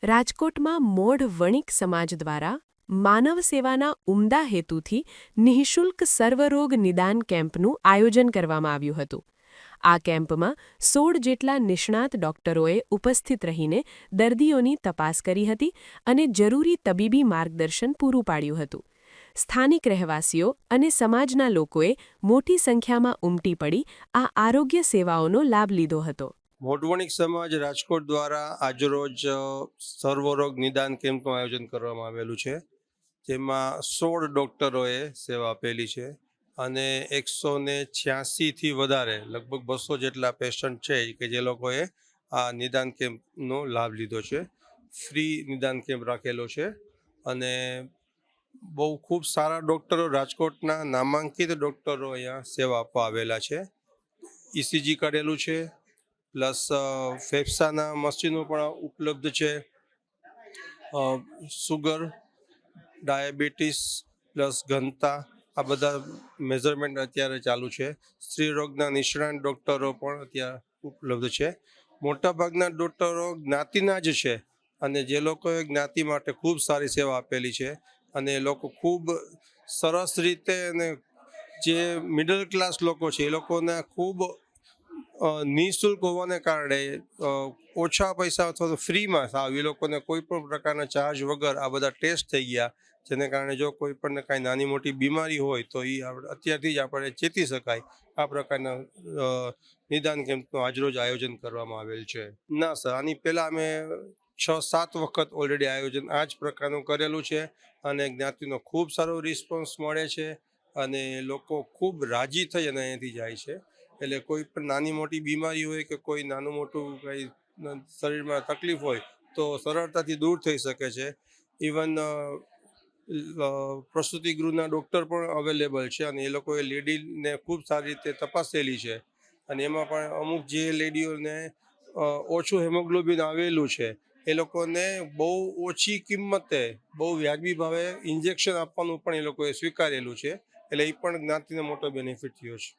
રાજકોટમાં મોઢ વણિક સમાજ દ્વારા માનવ સેવાના ઉમદા હેતુથી નિઃશુલ્ક સર્વરોગ નિદાન કેમ્પનું આયોજન કરવામાં આવ્યું હતું. આ કેમ્પમાં 16 જેટલા નિષ્ણાત ડોક્ટરોએ ઉપસ્થિત રહીને દર્દીઓની તપાસ કરી હતી અને જરૂરી તબીબી માર્ગદર્શન પૂરું પાડ્યું હતું. સ્થાનિક રહેવાસીઓ અને સમાજના લોકોએ મોટી સંખ્યામાં ઉમટી પડી આ આરોગ્ય સેવાઓનો લાભ લીધો હતો. મોઢવણિક સમાજ રાજકોટ દ્વારા આજરોજ સર્વરોગ નિદાન કેમ્પનું આયોજન કરવામાં આવેલું છે, જેમાં 16 ડૉક્ટરોએ સેવા આપેલી છે અને 186થી વધારે લગભગ 200 જેટલા પેશન્ટ છે કે જે લોકોએ આ નિદાન કેમ્પનો લાભ લીધો છે. ફ્રી નિદાન કેમ્પ રાખેલો છે અને બહુ ખૂબ સારા ડૉક્ટરો, રાજકોટના નામાંકિત ડૉક્ટરો અહીંયા સેવા આપવા આવેલા છે. ECG કાઢેલું છે, પ્લસ ફેફસાના મશીનો પણ ઉપલબ્ધ છે. સુગર, ડાયાબિટીસ પ્લસ ઘનતા, આ બધા મેઝરમેન્ટ અત્યારે ચાલુ છે. સ્ત્રી રોગના નિષ્ણાત ડૉક્ટરો પણ અત્યારે ઉપલબ્ધ છે. મોટાભાગના ડૉક્ટરો જ્ઞાતિના જ છે અને જે લોકોએ જ્ઞાતિ માટે ખૂબ સારી સેવા આપેલી છે અને એ લોકો ખૂબ સરસ રીતે, અને જે મિડલ ક્લાસ લોકો છે એ લોકોને ખૂબ નિઃશુલ્ક હોવાને કારણે ઓછા પૈસા અથવા તો ફ્રીમાં સાવ એ લોકોને કોઈ પણ પ્રકારના ચાર્જ વગર આ બધા ટેસ્ટ થઈ ગયા, જેને કારણે જો કોઈ પણ કાંઈ નાની મોટી બીમારી હોય તો એ અત્યારથી જ આપણે ચેતી શકાય. આ પ્રકારના નિદાન કેમ્પનું આજરોજ આયોજન કરવામાં આવેલ છે. ના સર, આની પહેલાં અમે 6-7 વખત ઓલરેડી આયોજન આ જ પ્રકારનું કરેલું છે અને જ્ઞાતિનો ખૂબ સારો રિસ્પોન્સ મળે છે અને લોકો ખૂબ રાજી થઈ અને અહીંયાથી જાય છે. એટલે કોઈ પણ નાની મોટી બીમારી હોય કે કોઈ નાનું મોટું કંઈ શરીરમાં તકલીફ હોય તો સરળતાથી દૂર થઈ શકે છે. ઇવન પ્રસૂતિ ગૃહના ડૉક્ટર પણ અવેલેબલ છે અને એ લોકોએ લેડીને ખૂબ સારી રીતે તપાસેલી છે અને એમાં પણ અમુક જે લેડીઓને ઓછું હેમોગ્લોબિન આવેલું છે એ લોકોને બહુ ઓછી કિંમતે, બહુ વ્યાજબી ભાવે ઇન્જેક્શન આપવાનું પણ એ લોકોએ સ્વીકારેલું છે. એટલે એ પણ જ્ઞાતિને મોટો બેનિફિટ થયો છે.